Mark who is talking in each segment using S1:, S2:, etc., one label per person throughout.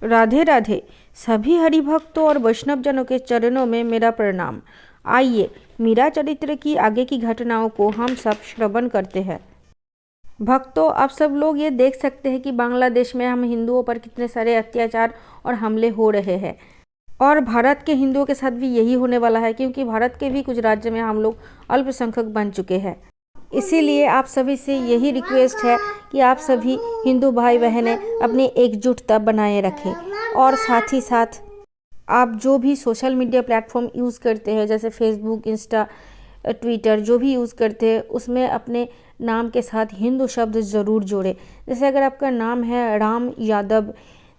S1: राधे राधे। सभी हरिभक्तों और वैष्णव जनों के चरणों में मेरा प्रणाम। आइए मीरा चरित्र की आगे की घटनाओं को हम सब श्रवण करते हैं। भक्तों, आप सब लोग ये देख सकते हैं कि बांग्लादेश में हम हिंदुओं पर कितने सारे अत्याचार और हमले हो रहे हैं, और भारत के हिंदुओं के साथ भी यही होने वाला है, क्योंकि भारत के भी कुछ राज्य में हम लोग अल्पसंख्यक बन चुके हैं। इसीलिए आप सभी से यही रिक्वेस्ट है कि आप सभी हिंदू भाई बहनें अपनी एकजुटता बनाए रखें, और साथ ही साथ आप जो भी सोशल मीडिया प्लेटफॉर्म यूज़ करते हैं, जैसे फेसबुक, इंस्टा, ट्विटर, जो भी यूज़ करते हैं, उसमें अपने नाम के साथ हिंदू शब्द ज़रूर जोड़ें। जैसे अगर आपका नाम है राम यादव,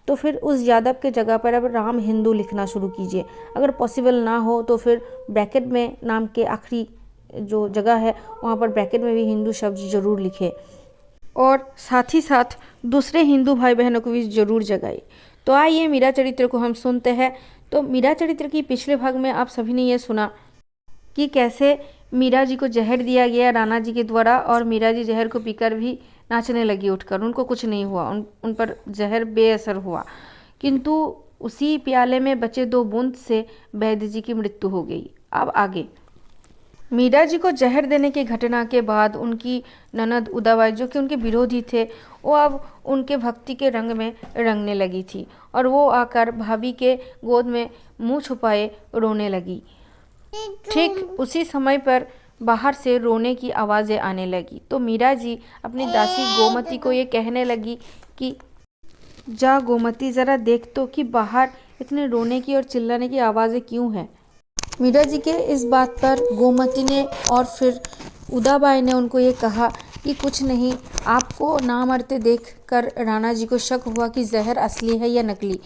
S1: तो फिर उस यादव के जगह पर अब राम हिंदू लिखना शुरू कीजिए। अगर पॉसिबल ना हो तो फिर ब्रैकेट में नाम के आखिरी जो जगह है वहाँ पर ब्रैकेट में भी हिंदू शब्द ज़रूर लिखें, और साथ ही साथ दूसरे हिंदू भाई बहनों को भी ज़रूर जगाए। तो आइए मीरा चरित्र को हम सुनते हैं। तो मीरा चरित्र की पिछले भाग में आप सभी ने ये सुना कि कैसे मीरा जी को जहर दिया गया राणा जी के द्वारा, और मीरा जी जहर को पीकर भी नाचने लगी उठकर। उनको कुछ नहीं हुआ, उन पर जहर बेअसर हुआ, किंतु उसी प्याले में बचे 2 बूंद से वैद्य जी की मृत्यु हो गई। अब आगे मीरा जी को जहर देने की घटना के बाद उनकी ननद उदाबाई, जो कि उनके विरोधी थे, वो अब उनके भक्ति के रंग में रंगने लगी थी, और वो आकर भाभी के गोद में मुंह छुपाए रोने लगी। ठीक उसी समय पर बाहर से रोने की आवाज़ें आने लगी। तो मीरा जी अपनी दासी गोमती को ये कहने लगी कि जा गोमती, ज़रा देख तो कि बाहर इतने रोने की और चिल्लाने की आवाज़ें क्यों हैं। मीरा जी के इस बात पर गोमती ने और फिर उदाबाई ने उनको ये कहा कि कुछ नहीं, आपको ना मरते देख कर राणा जी को शक हुआ कि जहर असली है या नकली।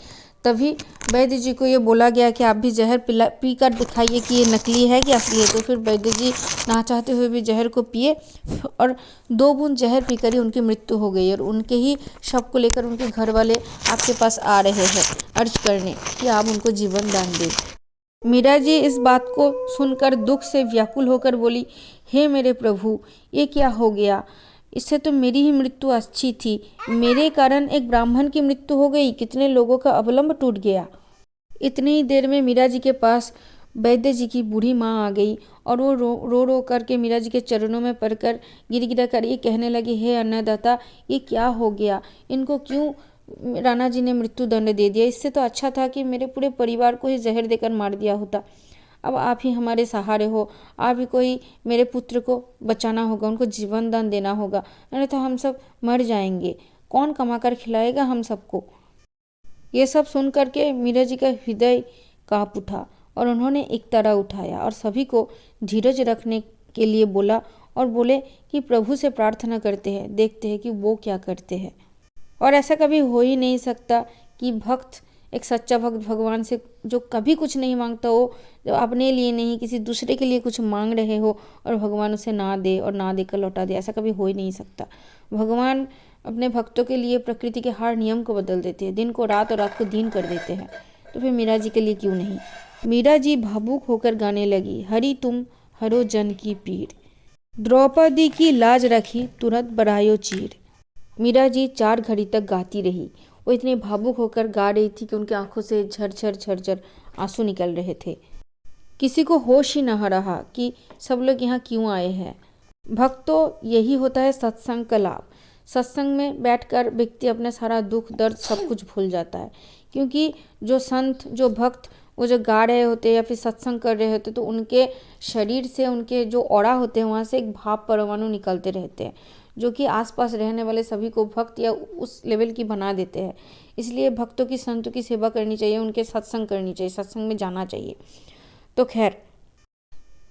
S1: तभी वैद्य जी को ये बोला गया कि आप भी जहर पी कर दिखाइए कि ये नकली है कि असली है। तो फिर वैद्य जी ना चाहते हुए भी जहर को पिए, और 2 बूंद जहर पीकर ही उनकी मृत्यु हो गई, और उनके ही शव को लेकर उनके घर वाले आपके पास आ रहे हैं अर्ज करने कि आप उनको जीवन दान दें। मीरा जी इस बात को सुनकर दुख से व्याकुल होकर बोली, हे मेरे प्रभु, ये क्या हो गया? इससे तो मेरी ही मृत्यु अच्छी थी। मेरे कारण एक ब्राह्मण की मृत्यु हो गई, कितने लोगों का अवलंब टूट गया। इतनी ही देर में मीरा जी के पास वैद्य जी की बूढ़ी माँ आ गई, और वो रो रो करके मीरा जी के चरणों में पड़कर गिर गिरा कर ये कहने लगी, हे अन्नदाता, ये क्या हो गया? इनको क्यों राणा जी ने मृत्यु दंड दे दिया? इससे तो अच्छा था कि मेरे पूरे परिवार को ही जहर देकर मार दिया होता। अब आप ही हमारे सहारे हो, आप ही को ही मेरे पुत्र को बचाना होगा, उनको जीवन दान देना होगा, नहीं तो हम सब मर जाएंगे। कौन कमा कर खिलाएगा हम सबको? ये सब सुन करके मीरा जी का हृदय काँप उठा, और उन्होंने एक तरह उठाया और सभी को धीरज रखने के लिए बोला, और बोले कि प्रभु से प्रार्थना करते हैं, देखते हैं कि वो क्या करते हैं। और ऐसा कभी हो ही नहीं सकता कि भक्त, एक सच्चा भक्त भगवान से जो कभी कुछ नहीं मांगता हो, जो अपने लिए नहीं किसी दूसरे के लिए कुछ मांग रहे हो, और भगवान उसे ना दे और ना देकर लौटा दे, ऐसा कभी हो ही नहीं सकता। भगवान अपने भक्तों के लिए प्रकृति के हर नियम को बदल देते हैं, दिन को रात और रात को दिन कर देते हैं। तो फिर मीरा जी के लिए क्यों नहीं? मीरा जी भावुक होकर गाने लगी, हरि तुम हरो जन की पीर, द्रौपदी की लाज रखी तुरंत बढ़ायो चीर। मीरा जी 4 घड़ी तक गाती रही। वो इतनी भावुक होकर गा रही थी कि उनकी आंखों से झरझर झरझर आंसू निकल रहे थे। किसी को होश ही न रहा कि सब लोग यहाँ क्यों आए हैं। भक्तों, यही होता है सत्संग का लाभ। सत्संग में बैठकर व्यक्ति अपना सारा दुख दर्द सब कुछ भूल जाता है, क्योंकि जो संत, जो भक्त, वो जो गा रहे होते या फिर सत्संग कर रहे होते, तो उनके शरीर से, उनके जो ऑरा होते हैं, वहाँ से एक भाव परमाणु निकलते रहते हैं, जो कि आसपास रहने वाले सभी को भक्त या उस लेवल की बना देते हैं। इसलिए भक्तों की, संतों की सेवा करनी चाहिए, उनके सत्संग करनी चाहिए, सत्संग में जाना चाहिए। तो खैर,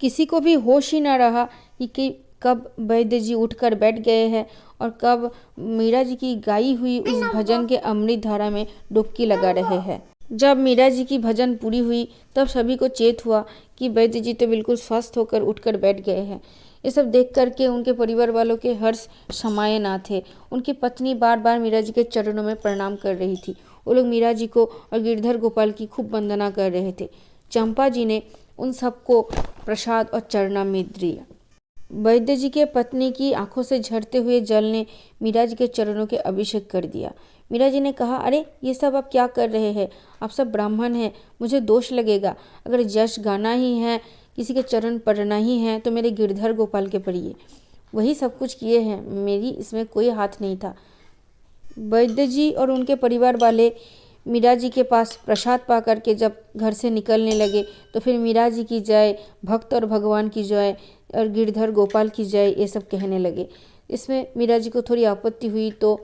S1: किसी को भी होश ही ना रहा कि कब वैद्य जी उठकर बैठ गए हैं, और कब मीरा जी की गाई हुई उस भजन के अमृत धारा में डुबकी लगा रहे हैं। जब मीरा जी की भजन पूरी हुई, तब सभी को चेत हुआ कि वैद्य जी तो बिल्कुल स्वस्थ होकर उठकर बैठ गए हैं। ये सब देख करके उनके परिवार वालों के हर्ष समाये ना थे। उनकी पत्नी बार बार मीरा जी के चरणों में प्रणाम कर रही थी। वो लोग मीरा जी को और गिरधर गोपाल की खूब वंदना कर रहे थे। चंपा जी ने उन सबको प्रसाद और चरणामृत दिया। वैद्य जी के पत्नी की आंखों से झरते हुए जल ने मीरा जी के चरणों के अभिषेक कर दिया। मीरा जी ने कहा, अरे ये सब आप क्या कर रहे हैं, आप सब ब्राह्मण हैं, मुझे दोष लगेगा। अगर यश गाना ही है, किसी के चरण पढ़ना ही है तो मेरे गिरधर गोपाल के पढ़िए, वही सब कुछ किए हैं, मेरी इसमें कोई हाथ नहीं था। वैद्य जी और उनके परिवार वाले मीरा जी के पास प्रसाद पा करके जब घर से निकलने लगे तो फिर मीरा जी की जय, भक्त और भगवान की जय और गिरधर गोपाल की जय, ये सब कहने लगे। इसमें मीरा जी को थोड़ी आपत्ति हुई तो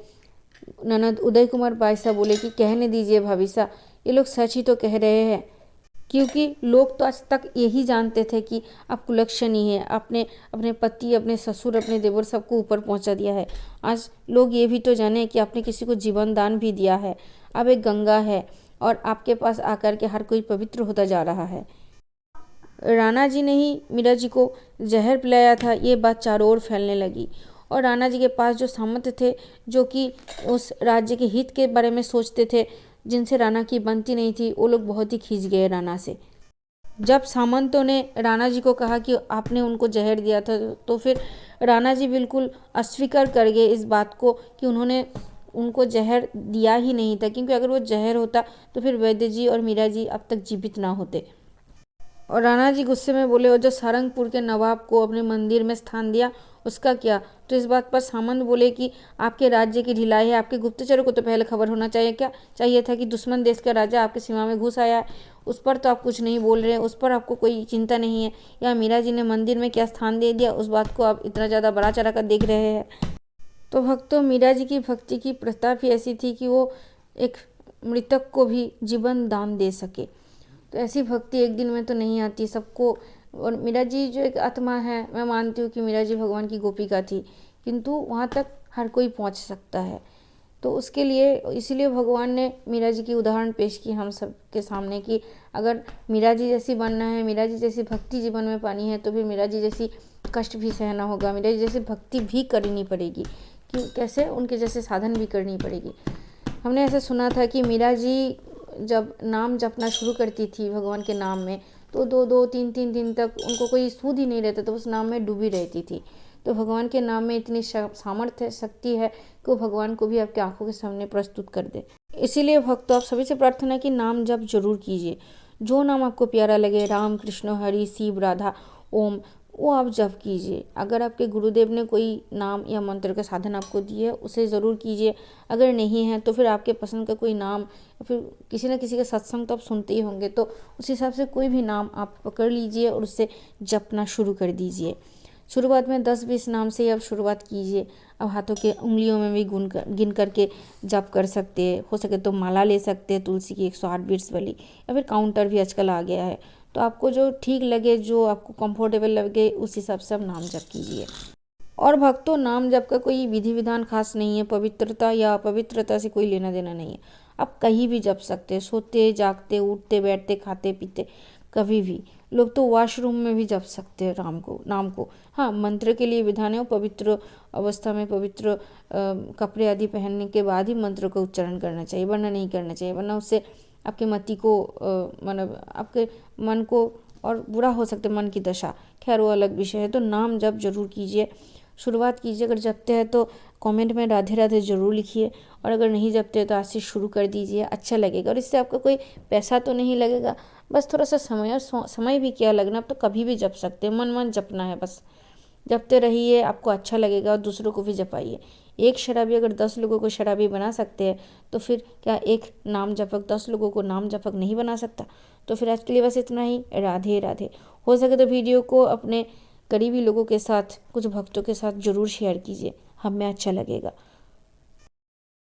S1: ननद उदय कुमार बाईसा बोले कि कहने दीजिए भाभी सा, ये लोग सच ही तो कह रहे हैं, क्योंकि लोग तो आज तक यही जानते थे कि आप कुलक्षणी हैं, आपने अपने पति, अपने ससुर, अपने देवर सबको ऊपर पहुंचा दिया है। आज लोग ये भी तो जाने कि आपने किसी को जीवन दान भी दिया है, आप एक गंगा है और आपके पास आकर के हर कोई पवित्र होता जा रहा है। राणा जी ने ही मीरा जी को जहर पिलाया था, ये बात चारों ओर फैलने लगी और राणा जी के पास जो सामंत थे, जो कि उस राज्य के हित के बारे में सोचते थे, जिनसे राणा की बनती नहीं थी, वो लोग बहुत ही खींच गए राणा से। जब सामंतों ने राणा जी को कहा कि आपने उनको जहर दिया था तो फिर राणा जी बिल्कुल अस्वीकार कर गए इस बात को कि उन्होंने उनको जहर दिया ही नहीं था, क्योंकि अगर वो जहर होता तो फिर वैद्य जी और मीरा जी अब तक जीवित ना होते। और राणा जी गुस्से में बोले, और जो सारंगपुर के नवाब को अपने मंदिर में स्थान दिया उसका क्या। तो इस बात पर सामंत बोले कि आपके राज्य की ढिलाई है, आपके गुप्तचरों को तो पहले खबर होना चाहिए, क्या चाहिए था कि दुश्मन देश का राजा आपकी सीमा में घुस आया है, उस पर तो आप कुछ नहीं बोल रहे हैं, उस पर आपको कोई चिंता नहीं है, या मीरा जी ने मंदिर में क्या स्थान दे दिया उस बात को आप इतना ज़्यादा बड़ा चढ़ा कर देख रहे हैं। तो भक्तों, मीरा जी की भक्ति की प्रताप ही ऐसी थी कि वो एक मृतक को भी जीवन दान दे सके। तो ऐसी भक्ति एक दिन में तो नहीं आती सबको। और मीरा जी जो एक आत्मा है, मैं मानती हूँ कि मीरा जी भगवान की गोपिका थी, किंतु वहाँ तक हर कोई पहुँच सकता है। तो उसके लिए इसीलिए भगवान ने मीरा जी की उदाहरण पेश की हम सब के सामने कि अगर मीरा जी जैसी बनना है, मीरा जी जैसी भक्ति जीवन में पानी है, तो फिर मीरा जी जैसी कष्ट भी सहना होगा, मीरा जी जैसी भक्ति भी करनी पड़ेगी, कि कैसे उनके जैसे साधन भी करनी पड़ेगी। हमने ऐसा सुना था कि मीरा जी जब नाम जपना शुरू करती थी भगवान के नाम में, तो 2-2, 3-3 दिन तक उनको कोई सूद ही नहीं रहता, तो उस नाम में डूबी रहती थी। तो भगवान के नाम में इतनी सामर्थ्य शक्ति है कि वो भगवान को भी आपकी आंखों के सामने प्रस्तुत कर दे। इसीलिए भक्तों, आप सभी से प्रार्थना है कि नाम जप जरूर कीजिए। जो नाम आपको प्यारा लगे, राम, कृष्ण, हरि, शिव, राधा, ओम, वो आप जप कीजिए। अगर आपके गुरुदेव ने कोई नाम या मंत्र का साधन आपको दिए उसे ज़रूर कीजिए। अगर नहीं है तो फिर आपके पसंद का कोई नाम, या फिर किसी न किसी का सत्संग तो आप सुनते ही होंगे, तो उस हिसाब से कोई भी नाम आप पकड़ लीजिए और उससे जपना शुरू कर दीजिए। शुरुआत में 10-20 नाम से आप शुरुआत कीजिए। अब हाथों के उंगलियों में भी गिन करके जप कर सकते हैं। हो सके तो माला ले सकते हैं तुलसी की 108 बीट्स वाली, या फिर काउंटर भी आजकल आ गया है। तो आपको जो ठीक लगे, जो आपको कंफर्टेबल लगे, उस हिसाब से आप नाम जप कीजिए। और भक्तों, नाम जप का कोई विधि विधान खास नहीं है, पवित्रता या अपवित्रता से कोई लेना देना नहीं है। आप कहीं भी जप सकते हैं, सोते, जागते, उठते, बैठते, खाते पीते, कभी भी। लोग तो वॉशरूम में भी जप सकते हैं नाम को। हाँ, मंत्र के लिए विधान है, पवित्र अवस्था में पवित्र कपड़े आदि पहनने के बाद ही मंत्र का उच्चारण करना चाहिए, वरना नहीं करना चाहिए, वरना उससे आपके मति को मतलब आपके मन को और बुरा हो सकता है, मन की दशा। खैर, वो अलग विषय है। तो नाम जप जरूर कीजिए, शुरुआत कीजिए। अगर जपते हैं तो कमेंट में राधे राधे ज़रूर लिखिए, और अगर नहीं जपते तो आज से शुरू कर दीजिए, अच्छा लगेगा। और इससे आपका कोई पैसा तो नहीं लगेगा, बस थोड़ा सा समय, और समय भी क्या लगना, आप तो कभी भी जप सकते हैं, मन जपना है बस। जपते रहिए, आपको अच्छा लगेगा, और दूसरों को भी जपाइए। एक शराबी अगर 10 लोगों को शराबी बना सकते हैं, तो फिर क्या एक नाम जपक 10 लोगों को नाम जपक नहीं बना सकता। तो फिर आज के लिए बस इतना ही। राधे राधे। हो सके तो वीडियो को अपने करीबी लोगों के साथ, कुछ भक्तों के साथ ज़रूर शेयर कीजिए, हमें अच्छा लगेगा।